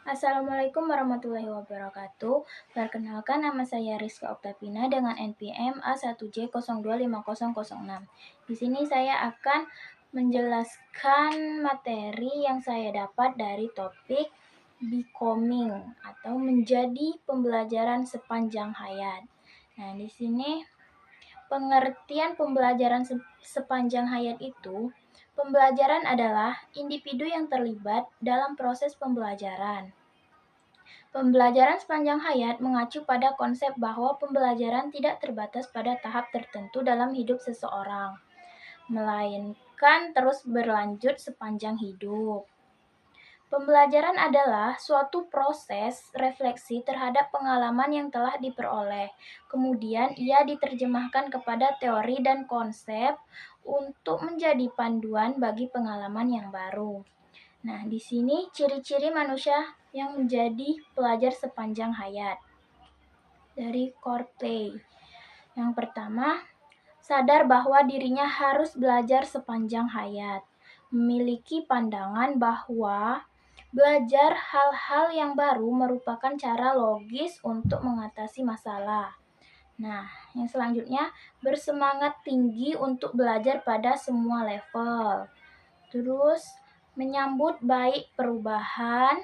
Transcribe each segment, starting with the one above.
Assalamualaikum warahmatullahi wabarakatuh. Perkenalkan nama saya Rizka Oktavina dengan NPM A1J025006. Di sini saya akan menjelaskan materi yang saya dapat dari topik becoming atau menjadi pembelajaran sepanjang hayat. Nah, di sini pengertian pembelajaran sepanjang hayat itu, pembelajaran adalah individu yang terlibat dalam proses pembelajaran. Pembelajaran sepanjang hayat mengacu pada konsep bahwa pembelajaran tidak terbatas pada tahap tertentu dalam hidup seseorang, melainkan terus berlanjut sepanjang hidup. Pembelajaran adalah suatu proses refleksi terhadap pengalaman yang telah diperoleh. Kemudian ia diterjemahkan kepada teori dan konsep untuk menjadi panduan bagi pengalaman yang baru. Nah, di sini ciri-ciri manusia yang menjadi pelajar sepanjang hayat. Dari Courtly. Yang pertama, sadar bahwa dirinya harus belajar sepanjang hayat. Memiliki pandangan bahwa belajar hal-hal yang baru merupakan cara logis untuk mengatasi masalah. Nah, yang selanjutnya, bersemangat tinggi untuk belajar pada semua level. Terus, menyambut baik perubahan,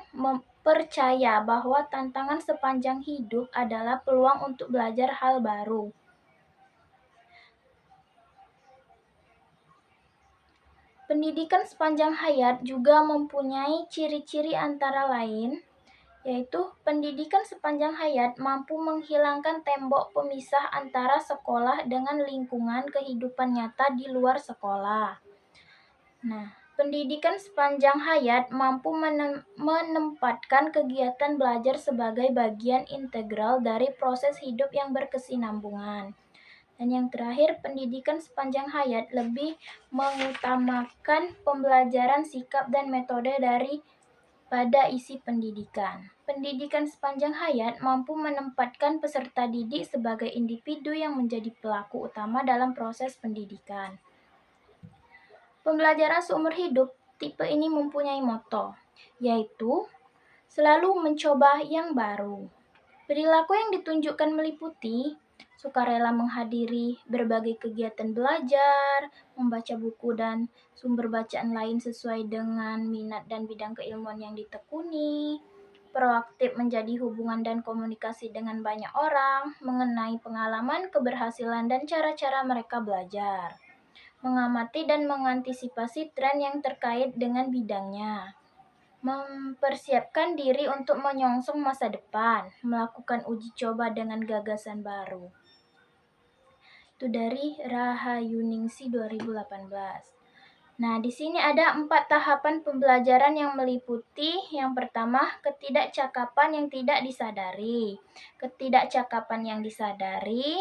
percaya bahwa tantangan sepanjang hidup adalah peluang untuk belajar hal baru. Pendidikan sepanjang hayat juga mempunyai ciri-ciri antara lain, yaitu pendidikan sepanjang hayat mampu menghilangkan tembok pemisah antara sekolah dengan lingkungan kehidupan nyata di luar sekolah. Nah, pendidikan sepanjang hayat mampu menempatkan kegiatan belajar sebagai bagian integral dari proses hidup yang berkesinambungan. Dan yang terakhir, pendidikan sepanjang hayat lebih mengutamakan pembelajaran sikap dan metode pada isi pendidikan. Pendidikan sepanjang hayat mampu menempatkan peserta didik sebagai individu yang menjadi pelaku utama dalam proses pendidikan. Pembelajaran seumur hidup tipe ini mempunyai moto, yaitu selalu mencoba yang baru. Perilaku yang ditunjukkan meliputi sukarela menghadiri berbagai kegiatan belajar, membaca buku dan sumber bacaan lain sesuai dengan minat dan bidang keilmuan yang ditekuni, proaktif menjadi hubungan dan komunikasi dengan banyak orang, mengenai pengalaman, keberhasilan, dan cara-cara mereka belajar, mengamati dan mengantisipasi tren yang terkait dengan bidangnya, mempersiapkan diri untuk menyongsong masa depan, melakukan uji coba dengan gagasan baru. Itu dari Rahayuningsi 2018. Nah, di sini ada 4 tahapan pembelajaran yang meliputi. Yang pertama, ketidakcakapan yang tidak disadari. Ketidakcakapan yang disadari,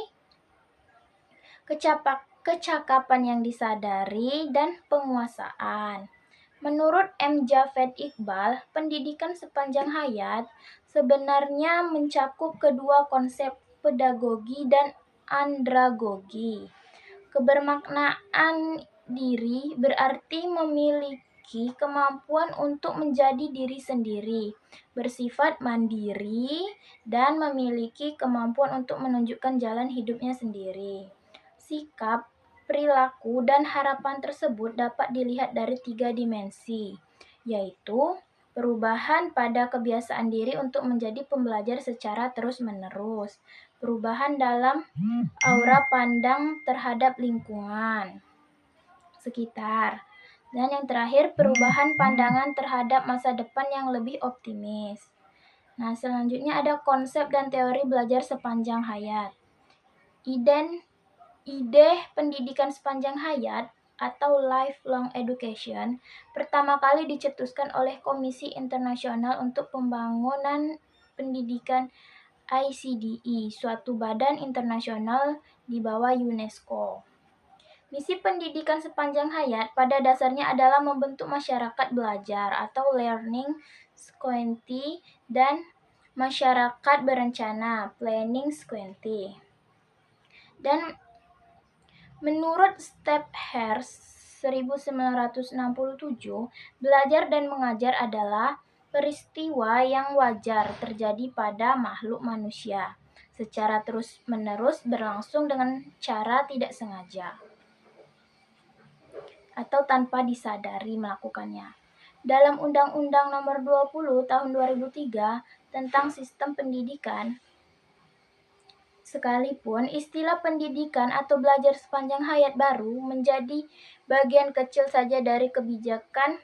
kecakapan yang disadari, dan penguasaan. Menurut M. Javed Iqbal, pendidikan sepanjang hayat sebenarnya mencakup kedua konsep pedagogi dan andragogi. Kebermaknaan diri berarti memiliki kemampuan untuk menjadi diri sendiri, bersifat mandiri, dan memiliki kemampuan untuk menunjukkan jalan hidupnya sendiri. Sikap, perilaku, dan harapan tersebut dapat dilihat dari 3 dimensi, yaitu perubahan pada kebiasaan diri untuk menjadi pembelajar secara terus-menerus, perubahan dalam aura pandang terhadap lingkungan sekitar, dan yang terakhir perubahan pandangan terhadap masa depan yang lebih optimis. Nah, selanjutnya ada konsep dan teori belajar sepanjang hayat. Ide pendidikan sepanjang hayat atau lifelong education pertama kali dicetuskan oleh Komisi Internasional untuk Pembangunan Pendidikan ICDE, suatu badan internasional di bawah UNESCO. Misi pendidikan sepanjang hayat pada dasarnya adalah membentuk masyarakat belajar atau learning scientist dan masyarakat berencana planning scientist. Dan menurut Stephenhurst 1967, belajar dan mengajar adalah peristiwa yang wajar terjadi pada makhluk manusia, secara terus-menerus berlangsung dengan cara tidak sengaja atau tanpa disadari melakukannya. Dalam Undang-Undang Nomor 20 Tahun 2003 tentang Sistem Pendidikan, sekalipun istilah pendidikan atau belajar sepanjang hayat baru menjadi bagian kecil saja dari kebijakan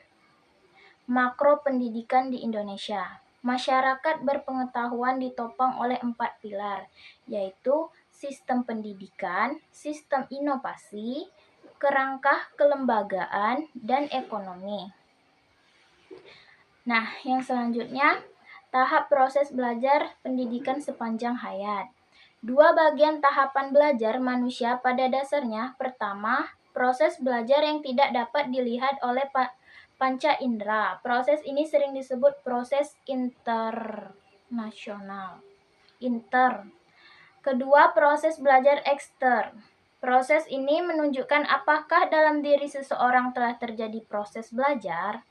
makro pendidikan di Indonesia, masyarakat berpengetahuan ditopang oleh 4 pilar, yaitu sistem pendidikan, sistem inovasi, kerangka kelembagaan, dan ekonomi. Nah, yang selanjutnya, tahap proses belajar pendidikan sepanjang hayat. Dua bagian tahapan belajar manusia pada dasarnya. Pertama, proses belajar yang tidak dapat dilihat oleh panca indera. Proses ini sering disebut proses internasional. Kedua, proses belajar ekstern. Proses ini menunjukkan apakah dalam diri seseorang telah terjadi proses belajar,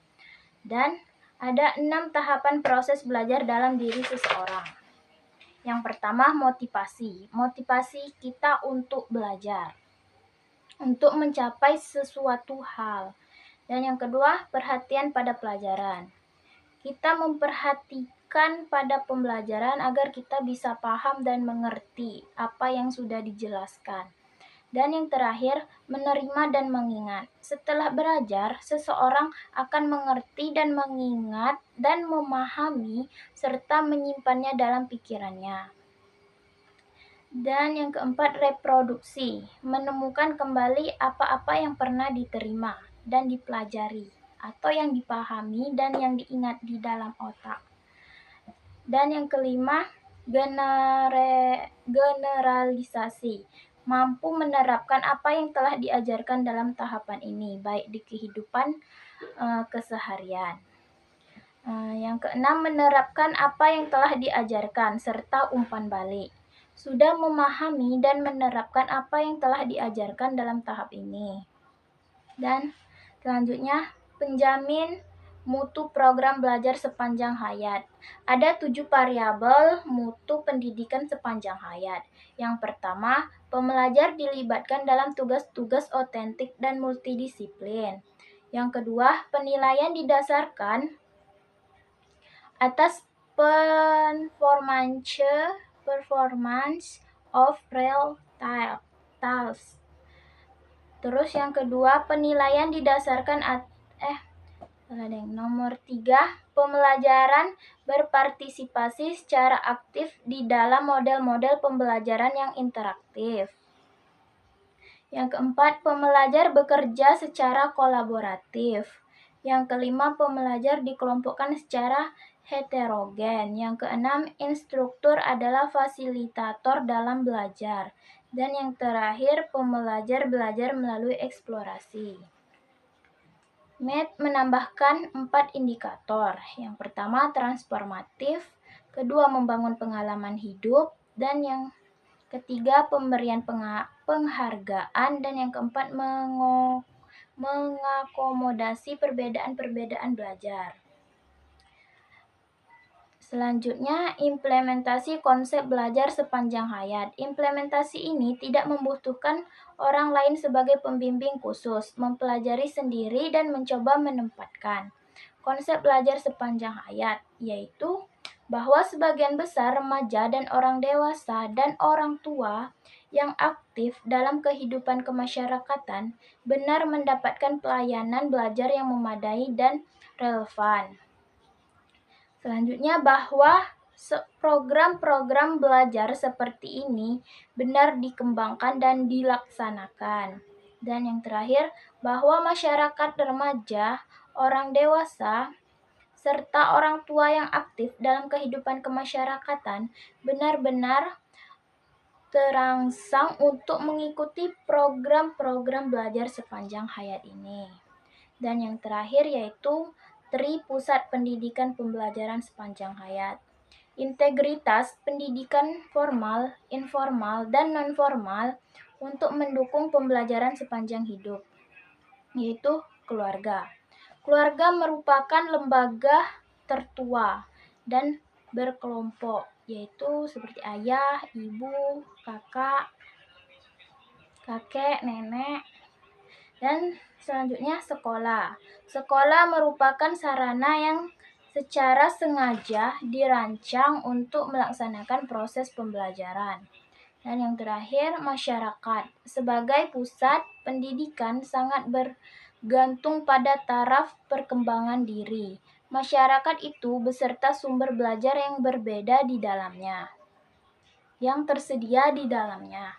dan ada 6 tahapan proses belajar dalam diri seseorang. Yang pertama, motivasi. Motivasi kita untuk belajar, untuk mencapai sesuatu hal. Dan yang kedua, perhatian pada pelajaran. Kita memperhatikan pada pembelajaran agar kita bisa paham dan mengerti apa yang sudah dijelaskan. Dan yang terakhir, menerima dan mengingat. Setelah belajar, seseorang akan mengerti dan mengingat dan memahami serta menyimpannya dalam pikirannya. Dan yang keempat, reproduksi. Menemukan kembali apa-apa yang pernah diterima dan dipelajari, atau yang dipahami dan yang diingat di dalam otak. Dan yang kelima, generalisasi. Mampu menerapkan apa yang telah diajarkan dalam tahapan ini, baik di kehidupan keseharian. Yang keenam, menerapkan apa yang telah diajarkan, serta umpan balik. Sudah memahami dan menerapkan apa yang telah diajarkan dalam tahap ini. Dan selanjutnya, penjamin mutu program belajar sepanjang hayat. Ada 7 variabel mutu pendidikan sepanjang hayat. Yang pertama, pembelajar dilibatkan dalam tugas-tugas otentik dan multidisiplin. Yang kedua, penilaian didasarkan atas performance of real tasks. Terus yang kedua, penilaian didasarkan nomor 3, pembelajaran berpartisipasi secara aktif di dalam model-model pembelajaran yang interaktif. Yang keempat, pembelajar bekerja secara kolaboratif. Yang kelima, pembelajar dikelompokkan secara heterogen. Yang keenam, instruktur adalah fasilitator dalam belajar. Dan yang terakhir, pembelajar belajar melalui eksplorasi. MET menambahkan 4 indikator. Yang pertama, transformatif. Kedua, membangun pengalaman hidup. Dan yang ketiga, pemberian penghargaan. Dan yang keempat, mengakomodasi perbedaan-perbedaan belajar. Selanjutnya, implementasi konsep belajar sepanjang hayat. Implementasi ini tidak membutuhkan orang lain sebagai pembimbing khusus, mempelajari sendiri dan mencoba menempatkan konsep belajar sepanjang hayat, yaitu bahwa sebagian besar remaja dan orang dewasa dan orang tua yang aktif dalam kehidupan kemasyarakatan benar mendapatkan pelayanan belajar yang memadai dan relevan. Selanjutnya, bahwa program-program belajar seperti ini benar dikembangkan dan dilaksanakan. Dan yang terakhir, bahwa masyarakat remaja, orang dewasa, serta orang tua yang aktif dalam kehidupan kemasyarakatan benar-benar terangsang untuk mengikuti program-program belajar sepanjang hayat ini. Dan yang terakhir yaitu Pusat Pendidikan Pembelajaran Sepanjang Hayat. Integritas pendidikan formal, informal, dan non-formal untuk mendukung pembelajaran sepanjang hidup, yaitu keluarga. Keluarga merupakan lembaga tertua dan berkelompok, yaitu seperti ayah, ibu, kakek, nenek, dan selanjutnya sekolah. Sekolah merupakan sarana yang secara sengaja dirancang untuk melaksanakan proses pembelajaran. Dan yang terakhir, masyarakat. Sebagai pusat pendidikan sangat bergantung pada taraf perkembangan diri. Masyarakat itu beserta sumber belajar yang berbeda di dalamnya, yang tersedia di dalamnya.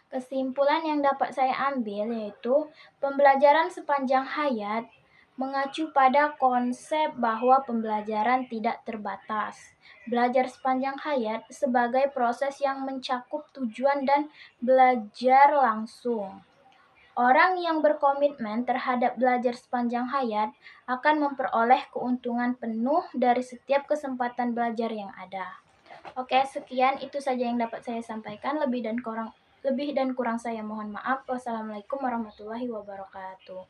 Kesimpulan yang dapat saya ambil yaitu pembelajaran sepanjang hayat mengacu pada konsep bahwa pembelajaran tidak terbatas. Belajar sepanjang hayat sebagai proses yang mencakup tujuan dan belajar langsung. Orang yang berkomitmen terhadap belajar sepanjang hayat akan memperoleh keuntungan penuh dari setiap kesempatan belajar yang ada. Oke, sekian itu saja yang dapat saya sampaikan. Lebih dan kurang saya mohon maaf. Wassalamualaikum warahmatullahi wabarakatuh.